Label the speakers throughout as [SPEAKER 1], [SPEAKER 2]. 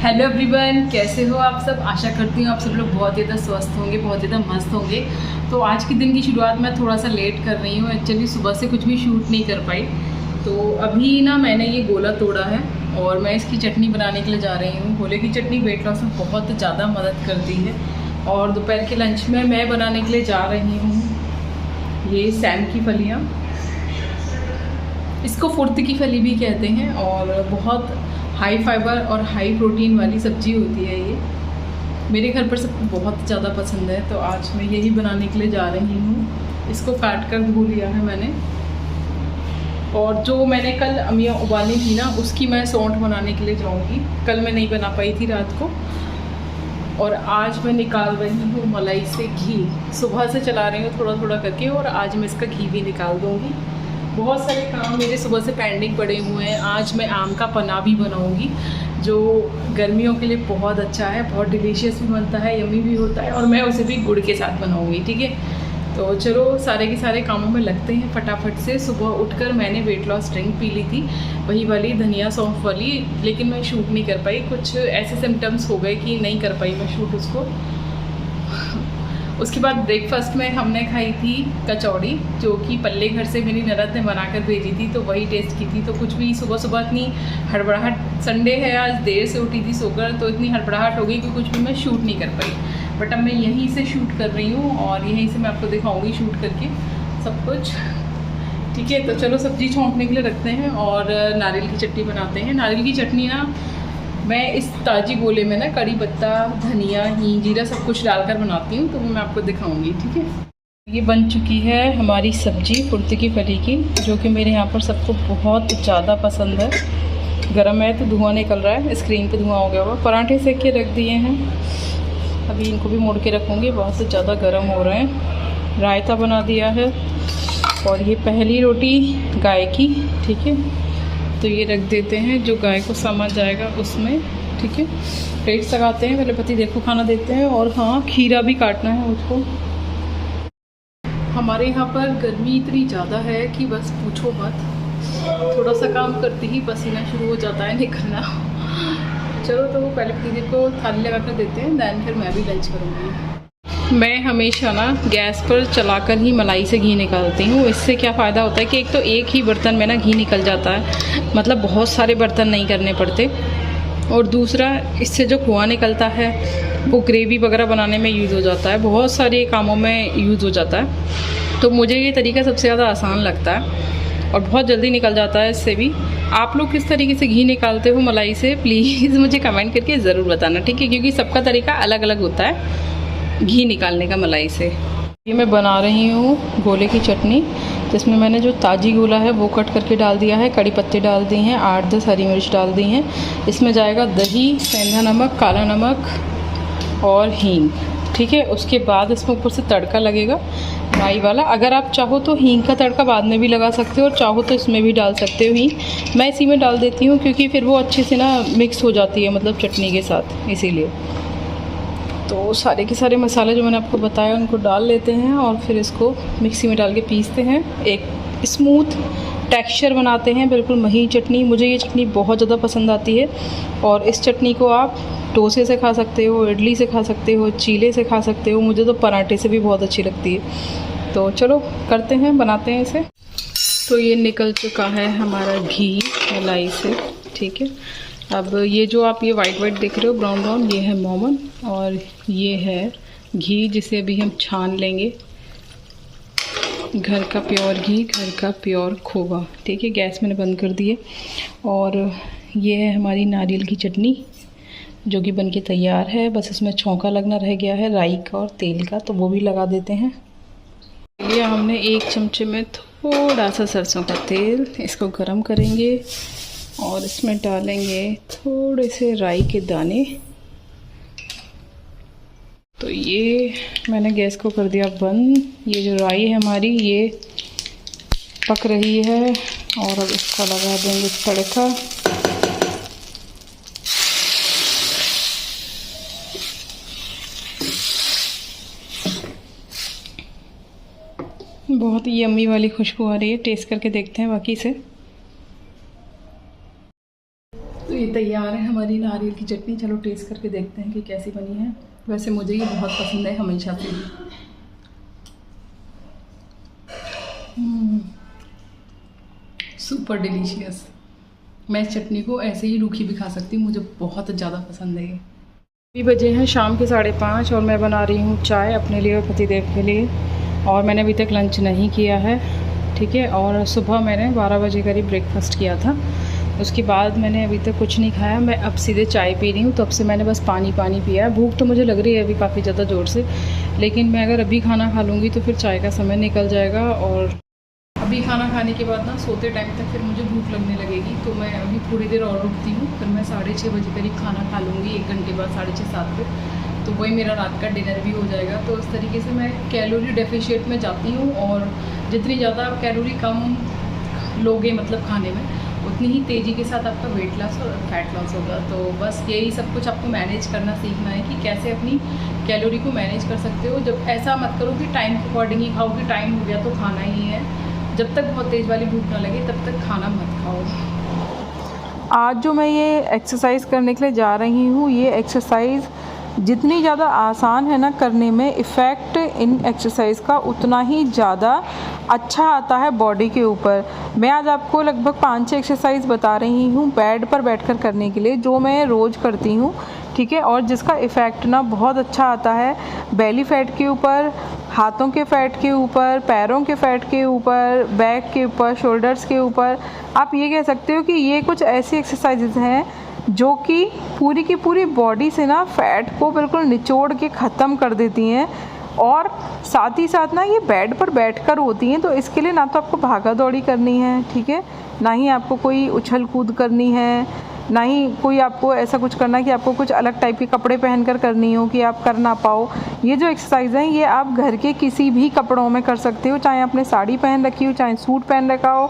[SPEAKER 1] Hello everyone, कैसे हो आप सब। आशा करती हूँ आप सब लोग बहुत ज़्यादा स्वस्थ होंगे, बहुत ज़्यादा मस्त होंगे। तो आज के दिन की शुरुआत मैं थोड़ा सा लेट कर रही हूँ। एक्चुअली सुबह से कुछ भी शूट नहीं कर पाई। तो अभी ना मैंने ये गोला तोड़ा है और मैं इसकी चटनी बनाने के लिए जा रही हूँ। गोले की चटनी वेट लॉस में बहुत ज़्यादा मदद करती है। और दोपहर के लंच में मैं बनाने के लिए जा रही हूँ ये सैम की फलियाँ। इसको फुर्त की फली भी कहते हैं और बहुत हाई फाइबर और हाई प्रोटीन वाली सब्जी होती है ये। मेरे घर पर सबको बहुत ज़्यादा पसंद है, तो आज मैं यही बनाने के लिए जा रही हूँ। इसको काट कर धो लिया है मैंने, और जो मैंने कल अमिया उबाली थी ना, उसकी मैं सौंठ बनाने के लिए जाऊँगी। कल मैं नहीं बना पाई थी रात को, और आज मैं निकाल रही हूँ मलाई से घी। सुबह से चला रही हूँ थोड़ा थोड़ा करके, और आज मैं इसका घी भी निकाल दूँगी। बहुत सारे काम मेरे सुबह से पेंडिंग पड़े हुए हैं। आज मैं आम का पन्ना भी बनाऊंगी, जो गर्मियों के लिए बहुत अच्छा है, बहुत डिलीशियस भी बनता है, यम्मी भी होता है, और मैं उसे भी गुड़ के साथ बनाऊंगी। ठीक है, तो चलो सारे के सारे कामों में लगते हैं फटाफट से। सुबह उठकर मैंने वेट लॉस ड्रिंक पी ली थी, वही वाली धनिया सौंफ वाली, लेकिन मैं शूट नहीं कर पाई। कुछ ऐसे सिम्टम्स हो गए कि नहीं कर पाई मैं शूट उसको। उसके बाद ब्रेकफास्ट में हमने खाई थी कचौड़ी, जो कि पल्ले घर से मेरी ननद ने बनाकर भेजी थी, तो वही टेस्ट की थी। तो कुछ भी सुबह सुबह इतनी हड़बड़ाहट, संडे है आज, देर से उठी थी सोकर, तो इतनी हड़बड़ाहट हो गई कि कुछ भी मैं शूट नहीं कर पाई। बट अब मैं यहीं से शूट कर रही हूँ और यहीं से मैं आपको दिखाऊँगी शूट करके सब कुछ। ठीक है, तो चलो सब्ज़ी छौंकने के लिए रखते हैं और नारियल की चटनी बनाते हैं। नारियल की चटनी ना मैं इस ताजी गोले में ना कड़ी पत्ता, धनिया, हींग, जीरा सब कुछ डालकर बनाती हूँ, तो वो मैं आपको दिखाऊंगी। ठीक है, ये बन चुकी है हमारी सब्जी फुर्ती की फली की, जो कि मेरे यहाँ पर सबको बहुत ज़्यादा पसंद है। गरम है तो धुआं निकल रहा है, स्क्रीन पे धुआं हो गया हुआ। पराठे सेक के रख दिए हैं, अभी इनको भी मोड़ के रखूँगी, बहुत ज़्यादा गर्म हो रहे हैं। रायता बना दिया है, और ये पहली रोटी गाय की। ठीक है, तो ये रख देते हैं, जो गाय को समझ जाएगा उसमें। ठीक है, प्लेट्स लगाते हैं, पहले पति देखो खाना देते हैं। और हाँ, खीरा भी काटना है उसको। हमारे यहाँ पर गर्मी इतनी ज़्यादा है कि बस पूछो मत। थोड़ा सा काम करते ही पसीना शुरू हो जाता है निकलना। चलो, तो पहले पति को थाली लगा कर देते हैं, दैन फिर मैं भी लंच करूँगी। मैं हमेशा ना गैस पर चलाकर ही मलाई से घी निकालती हूँ। इससे क्या फ़ायदा होता है कि एक तो एक ही बर्तन में ना घी निकल जाता है, मतलब बहुत सारे बर्तन नहीं करने पड़ते। और दूसरा, इससे जो खोआ निकलता है वो ग्रेवी वगैरह बनाने में यूज़ हो जाता है, बहुत सारे कामों में यूज़ हो जाता है। तो मुझे ये तरीका सबसे ज़्यादा आसान लगता है और बहुत जल्दी निकल जाता है इससे भी। आप लोग किस तरीके से घी निकालते हो मलाई से, प्लीज़ मुझे कमेंट करके ज़रूर बताना। ठीक है, क्योंकि सबका तरीका अलग अलग होता है घी निकालने का मलाई से। ये मैं बना रही हूँ गोले की चटनी, जिसमें मैंने जो ताज़ी गोला है वो कट करके डाल दिया है, कड़ी पत्ते डाल दिए हैं, 8-10 हरी मिर्च डाल दी हैं। इसमें जाएगा दही, सेंधा नमक, काला नमक और हींग। ठीक है, उसके बाद इसमें ऊपर से तड़का लगेगा राई वाला। अगर आप चाहो तो हींग का तड़का बाद में भी लगा सकते हो, और चाहो तो इसमें भी डाल सकते हो हींग। मैं इसी में डाल देती हूँ क्योंकि फिर वो अच्छे से ना मिक्स हो जाती है, मतलब चटनी के साथ, इसीलिए। तो सारे के सारे मसाले जो मैंने आपको बताया उनको डाल लेते हैं, और फिर इसको मिक्सी में डाल के पीसते हैं। एक स्मूथ टेक्सचर बनाते हैं, बिल्कुल महीन चटनी। मुझे ये चटनी बहुत ज़्यादा पसंद आती है, और इस चटनी को आप डोसे से खा सकते हो, इडली से खा सकते हो, चीले से खा सकते हो। मुझे तो पराठे से भी बहुत अच्छी लगती है। तो चलो करते हैं, बनाते हैं इसे। तो ये निकल चुका है हमारा घी मलाई से। ठीक है, अब ये जो आप ये वाइट वाइट देख रहे हो, ब्राउन ब्राउन, ये है मोमन, और ये है घी, जिसे अभी हम छान लेंगे। घर का प्योर घी, घर का प्योर खोवा। ठीक है, गैस मैंने बंद कर दिए। और ये है हमारी नारियल की चटनी, जो कि बनके तैयार है। बस इसमें छौंका लगना रह गया है राई का और तेल का, तो वो भी लगा देते हैं। लिया हमने 1 चमचे में थोड़ा सा सरसों का तेल, इसको गरम करेंगे और इसमें डालेंगे थोड़े से राई के दाने। तो ये मैंने गैस को कर दिया बंद। ये जो राई है हमारी, ये पक रही है, और अब इसका लगा देंगे तड़का। बहुत ही यम्मी वाली खुशबू आ रही है, टेस्ट करके देखते हैं बाकी से। तो ये तैयार है हमारी नारियल की चटनी। चलो टेस्ट करके देखते हैं कि कैसी बनी है। वैसे मुझे ये बहुत पसंद है हमेशा से ही। Super delicious. मैं इस चटनी को ऐसे ही रूखी भी खा सकती हूँ, मुझे बहुत ज़्यादा पसंद है ये। अभी बजे हैं शाम के 5:30 और मैं बना रही हूँ चाय अपने लिए और पतिदेव के लिए। और मैंने अभी तक लंच नहीं किया है, ठीक है। और सुबह मैंने 12 बजे करीब ब्रेकफास्ट किया था, उसके बाद मैंने अभी तक कुछ नहीं खाया। मैं अब सीधे चाय पी रही हूँ, तब से मैंने बस पानी पिया। भूख तो मुझे लग रही है अभी काफ़ी ज़्यादा ज़ोर से, लेकिन मैं अगर अभी खाना खा लूँगी तो फिर चाय का समय निकल जाएगा। और अभी खाना खाने के बाद ना सोते टाइम तक फिर मुझे भूख लगने लगेगी, तो मैं अभी थोड़ी देर और रुकती हूँ। फिर मैं 6:30 बजे करीब खाना खा लूँगी, 1 घंटे बाद 6:30-7 पे, तो वही मेरा रात का डिनर भी हो जाएगा। तो इस तरीके से मैं कैलोरी डेफिशिएंट में जाती हूँ, और जितनी ज़्यादा आप कैलोरी कम लोगे मतलब खाने में, उतनी ही तेज़ी के साथ आपका वेट लॉस और फैट लॉस होगा। तो बस यही सब कुछ आपको मैनेज करना सीखना है कि कैसे अपनी कैलोरी को मैनेज कर सकते हो। जब ऐसा मत करो कि टाइम के अकॉर्डिंग ही खाओ कि टाइम हो गया तो खाना ही है। जब तक बहुत तेज़ वाली भूख ना लगे तब तक खाना मत खाओ।
[SPEAKER 2] आज जो मैं ये एक्सरसाइज करने के लिए जा रही हूँ, ये एक्सरसाइज जितनी ज़्यादा आसान है ना करने में, इफ़ेक्ट इन एक्सरसाइज का उतना ही ज़्यादा अच्छा आता है बॉडी के ऊपर। मैं आज आपको लगभग 5-6 एक्सरसाइज बता रही हूँ बेड पर बैठकर करने के लिए, जो मैं रोज़ करती हूँ, ठीक है। और जिसका इफ़ेक्ट ना बहुत अच्छा आता है बेली फैट के ऊपर, हाथों के फैट के ऊपर, पैरों के फैट के ऊपर, बैक के ऊपर, शोल्डर्स के ऊपर। आप ये कह सकते हो कि ये कुछ ऐसी एक्सरसाइजेज हैं जो कि पूरी की पूरी बॉडी से ना फैट को बिल्कुल निचोड़ के ख़त्म कर देती हैं। और साथ ही साथ ना ये बेड पर बैठकर होती हैं, तो इसके लिए ना तो आपको भागा दौड़ी करनी है, ठीक है, ना ही आपको कोई उछल कूद करनी है, ना ही कोई आपको ऐसा कुछ करना है कि आपको कुछ अलग टाइप के कपड़े पहनकर करनी हो कि आप कर ना पाओ। ये जो एक्सरसाइज हैं ये आप घर के किसी भी कपड़ों में कर सकते हो, चाहे आपने साड़ी पहन रखी हो, चाहे सूट पहन रखा हो,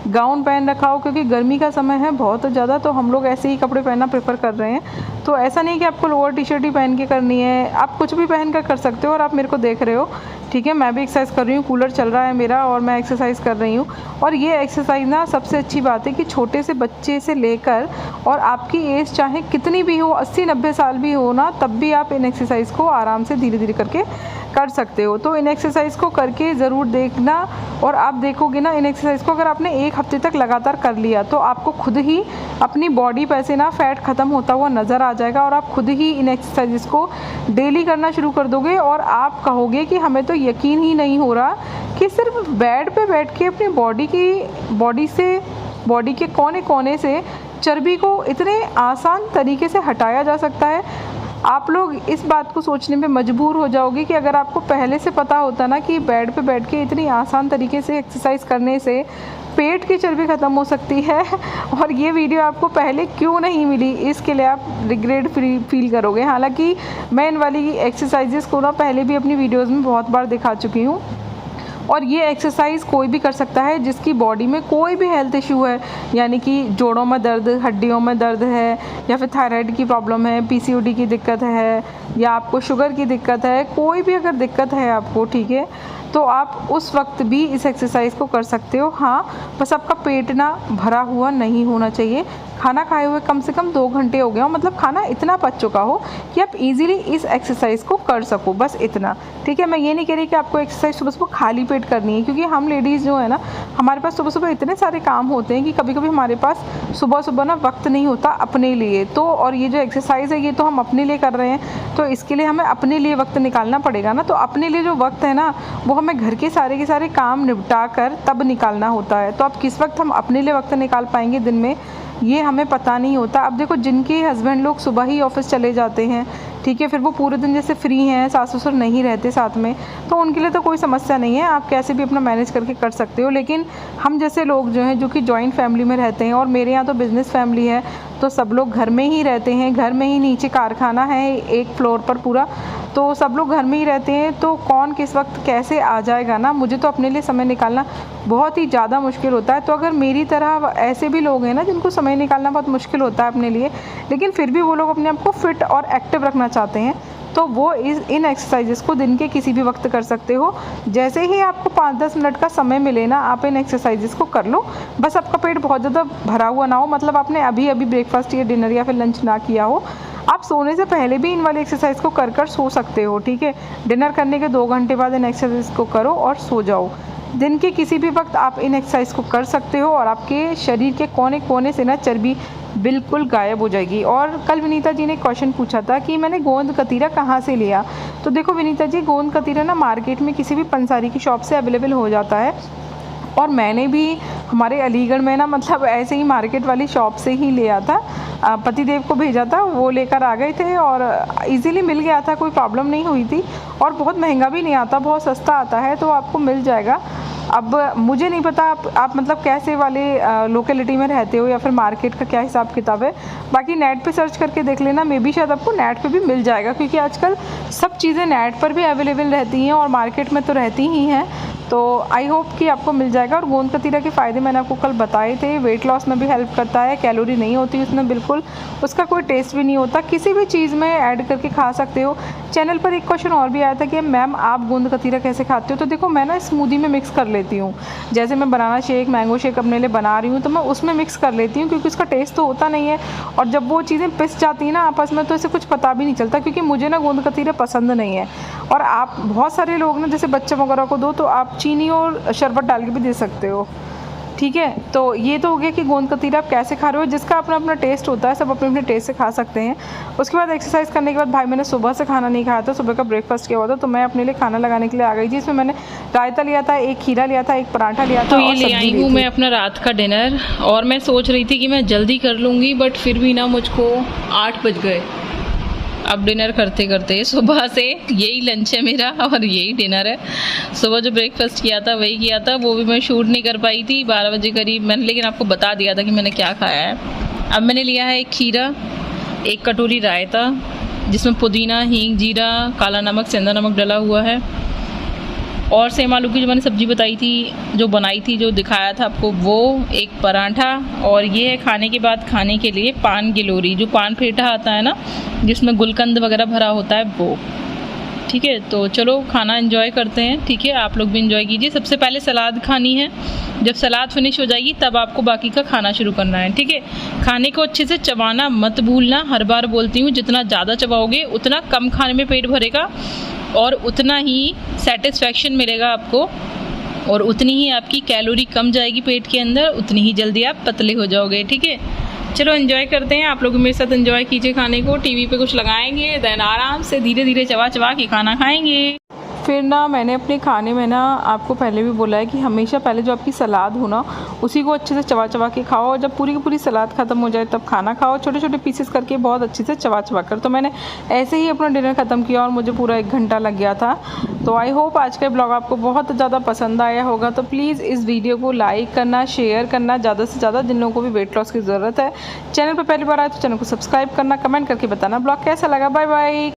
[SPEAKER 2] गाउन पहन रखा हो, क्योंकि गर्मी का समय है बहुत ज़्यादा, तो हम लोग ऐसे ही कपड़े पहनना प्रेफर कर रहे हैं। तो ऐसा नहीं कि आपको लोअर टी शर्ट ही पहन के करनी है, आप कुछ भी पहन कर सकते हो। और आप मेरे को देख रहे हो, ठीक है, मैं भी एक्सरसाइज कर रही हूँ, कूलर चल रहा है मेरा और मैं एक्सरसाइज कर रही हूँ। और ये एक्सरसाइज ना सबसे अच्छी बात है कि छोटे से बच्चे से लेकर और आपकी एज चाहे कितनी भी हो, 80-90 साल भी हो ना, तब भी आप इन एक्सरसाइज को आराम से धीरे धीरे करके कर सकते हो। तो इन एक्सरसाइज को करके ज़रूर देखना, और आप देखोगे ना इन एक्सरसाइज को अगर आपने 1 हफ्ते तक लगातार कर लिया तो आपको खुद ही अपनी बॉडी पर से ना फैट ख़त्म होता हुआ नज़र आ जाएगा, और आप खुद ही इन एक्सरसाइज को डेली करना शुरू कर दोगे। और आप कहोगे कि हमें तो यकीन ही नहीं हो रहा कि सिर्फ बेड पे बैठ के अपनी बॉडी के कोने कोने से चर्बी को इतने आसान तरीके से हटाया जा सकता है। आप लोग इस बात को सोचने में मजबूर हो जाओगे कि अगर आपको पहले से पता होता ना कि बेड पे बैठ के इतनी आसान तरीके से एक्सरसाइज करने से पेट की चर्बी ख़त्म हो सकती है, और ये वीडियो आपको पहले क्यों नहीं मिली, इसके लिए आप रिग्रेट फील करोगे। हालांकि मैं इन वाली एक्सरसाइजेस को ना पहले भी अपनी वीडियोज़ में बहुत बार दिखा चुकी हूँ, और ये एक्सरसाइज कोई भी कर सकता है जिसकी बॉडी में कोई भी हेल्थ इशू है, यानी कि जोड़ों में दर्द, हड्डियों में दर्द है, या फिर थायराइड की प्रॉब्लम है, पीसीओडी की दिक्कत है, या आपको शुगर की दिक्कत है, कोई भी अगर दिक्कत है आपको, ठीक है, तो आप उस वक्त भी इस एक्सरसाइज को कर सकते हो। हाँ, बस आपका पेट ना भरा हुआ नहीं होना चाहिए, खाना खाए हुए कम से कम 2 घंटे हो गए हो, मतलब खाना इतना पच चुका हो कि आप इजीली इस एक्सरसाइज को कर सको, बस इतना, ठीक है। मैं ये नहीं कह रही कि आपको एक्सरसाइज सुबह सुबह खाली पेट करनी है, क्योंकि हम लेडीज़ जो है ना, हमारे पास सुबह सुबह इतने सारे काम होते हैं कि कभी कभी हमारे पास सुबह सुबह ना वक्त नहीं होता अपने लिए। तो और ये जो एक्सरसाइज है ये तो हम अपने लिए कर रहे हैं, तो इसके लिए हमें अपने लिए वक्त निकालना पड़ेगा ना। तो अपने लिए जो वक्त है ना, वो हमें घर के सारे काम निपटा कर तब निकालना होता है। तो अब किस वक्त हम अपने लिए वक्त निकाल पाएंगे दिन में, ये हमें पता नहीं होता। अब देखो, जिनके हस्बैंड लोग सुबह ही ऑफिस चले जाते हैं, ठीक है, फिर वो पूरे दिन जैसे फ्री हैं, सास ससुर नहीं रहते साथ में, तो उनके लिए तो कोई समस्या नहीं है, आप कैसे भी अपना मैनेज करके कर सकते हो। लेकिन हम जैसे लोग जो हैं, जो कि जॉइंट फैमिली में रहते हैं, और मेरे यहाँ तो बिज़नेस फैमिली है, तो सब लोग घर में ही रहते हैं, घर में ही नीचे कारखाना है 1 फ्लोर पर पूरा, तो सब लोग घर में ही रहते हैं, तो कौन किस वक्त कैसे आ जाएगा ना, मुझे तो अपने लिए समय निकालना बहुत ही ज़्यादा मुश्किल होता है। तो अगर मेरी तरह ऐसे भी लोग हैं ना जिनको समय निकालना बहुत मुश्किल होता है अपने लिए, लेकिन फिर भी वो लोग अपने आप को फिट और एक्टिव रखना चाहते हैं, तो वो इन एक्सरसाइजेस को दिन के किसी भी वक्त कर सकते हो। जैसे ही आपको 5-10 मिनट का समय मिले ना, आप इन एक्सरसाइजेस को कर लो। बस आपका पेट बहुत ज़्यादा भरा हुआ ना हो, मतलब आपने अभी ब्रेकफास्ट या डिनर या फिर लंच ना किया हो, आप सोने से पहले भी इन वाली एक्सरसाइज को कर सो सकते हो, ठीक है। डिनर करने के 2 घंटे बाद इन एक्सरसाइज को करो और सो जाओ। दिन के किसी भी वक्त आप इन एक्सरसाइज को कर सकते हो और आपके शरीर के कोने कोने से ना चर्बी बिल्कुल गायब हो जाएगी। और कल विनीता जी ने क्वेश्चन पूछा था कि मैंने गोंद कतीरा कहाँ से लिया। तो देखो विनीता जी, गोंद कतीरा ना मार्केट में किसी भी पंसारी की शॉप से अवेलेबल हो जाता है, और मैंने भी हमारे अलीगढ़ में ना मतलब ऐसे ही मार्केट वाली शॉप से ही लिया था। पतिदेव को भेजा था, वो लेकर आ गए थे और इजीली मिल गया था, कोई प्रॉब्लम नहीं हुई थी। और बहुत महंगा भी नहीं आता, बहुत सस्ता आता है, तो आपको मिल जाएगा। अब मुझे नहीं पता आप मतलब कैसे वाले लोकेलिटी में रहते हो या फिर मार्केट का क्या हिसाब किताब है। बाकी नेट पे सर्च करके देख लेना, मे बी शायद आपको नेट पे भी मिल जाएगा, क्योंकि आजकल सब चीज़ें नेट पर भी अवेलेबल रहती हैं और मार्केट में तो रहती ही हैं। तो आई होप कि आपको मिल जाएगा। और गोंद कतीरा के फ़ायदे मैंने आपको कल बताए थे। वेट लॉस में भी हेल्प करता है, कैलोरी नहीं होती उसमें बिल्कुल, उसका कोई टेस्ट भी नहीं होता, किसी भी चीज़ में ऐड करके खा सकते हो। चैनल पर एक क्वेश्चन और भी आया था कि मैम आप गोंद कतीरा कैसे खाते हो। तो देखो मैं ना स्मूदी में मिक्स कर लेती हूँ, जैसे मैं बनाना शेक, मैंगो शेक अपने लिए बना रही हूँ तो मैं उसमें मिक्स कर लेती हूँ, क्योंकि उसका टेस्ट तो होता नहीं है। और जब वो चीज़ें पिस जाती हैं ना आपस में, तो इसे कुछ पता भी नहीं चलता, क्योंकि मुझे ना गोंद कतीरा पसंद नहीं है। और आप बहुत सारे लोग ना जैसे बच्चे वगैरह को दो तो आप चीनी और शरबत डाल के भी दे सकते हो, ठीक है। तो ये तो हो गया कि गोंद कतीरा आप कैसे खा रहे हो, जिसका अपना अपना टेस्ट होता है, सब अपने अपने टेस्ट से खा सकते हैं। उसके बाद एक्सरसाइज करने के बाद भाई मैंने सुबह से खाना नहीं खाया था, सुबह का ब्रेकफास्ट किया हुआ था, तो मैं अपने लिए खाना लगाने के लिए आ गई थी। इसमें मैंने रायता लिया था, एक खीरा लिया था, एक पराठा लिया था,
[SPEAKER 1] तो ये
[SPEAKER 2] और
[SPEAKER 1] ले आई हूँ मैं अपना रात का डिनर। और मैं सोच रही थी कि मैं जल्दी कर लूँगी, बट फिर भी ना मुझको 8 बज गए अब डिनर करते करते। सुबह से यही लंच है मेरा और यही डिनर है। सुबह जो ब्रेकफास्ट किया था वही किया था, वो भी मैं शूट नहीं कर पाई थी 12 बजे करीब मैंने, लेकिन आपको बता दिया था कि मैंने क्या खाया है। अब मैंने लिया है एक खीरा, एक कटोरी रायता जिसमें पुदीना, हींग, जीरा, काला नमक, सेंधा नमक डला हुआ है, और सेम आलू की जो मैंने सब्ज़ी बताई थी, जो बनाई थी, जो दिखाया था आपको, वो एक पराठा। और ये है खाने के बाद खाने के लिए पान गिलोरी, जो पान पेठा आता है ना जिसमें गुलकंद वगैरह भरा होता है, वो, ठीक है। तो चलो खाना एंजॉय करते हैं, ठीक है। आप लोग भी एंजॉय कीजिए। सबसे पहले सलाद खानी है, जब सलाद फिनिश हो जाएगी तब आपको बाकी का खाना शुरू करना है, ठीक है। खाने को अच्छे से चबाना मत भूलना, हर बार बोलती हूँ, जितना ज़्यादा चबाओगे उतना कम खाने में पेट भरेगा और उतना ही सेटिस्फैक्शन मिलेगा आपको, और उतनी ही आपकी कैलोरी कम जाएगी पेट के अंदर, उतनी ही जल्दी आप पतले हो जाओगे, ठीक है। चलो एंजॉय करते हैं, आप लोग मेरे साथ एंजॉय कीजिए खाने को। टीवी पे कुछ लगाएंगे, देन आराम से धीरे धीरे चबा चबा के खाना खाएंगे। फिर ना मैंने अपने खाने में ना आपको पहले भी बोला है कि हमेशा पहले जो आपकी सलाद हो ना उसी को अच्छे से चबा चबा के खाओ, और जब पूरी की पूरी सलाद ख़त्म हो जाए तब खाना खाओ, छोटे छोटे पीसेस करके बहुत अच्छे से चबा चबा कर। तो मैंने ऐसे ही अपना डिनर ख़त्म किया और मुझे पूरा 1 घंटा लग गया था। तो आई होप आज का ब्लॉग आपको बहुत ज़्यादा पसंद आया होगा। तो प्लीज़ इस वीडियो को लाइक करना, शेयर करना ज़्यादा से ज़्यादा, जिन लोगों को भी वेट लॉस की ज़रूरत है। चैनल पर पहली बार आए तो चैनल को सब्सक्राइब करना, कमेंट करके बताना ब्लॉग कैसा लगा। Bye bye.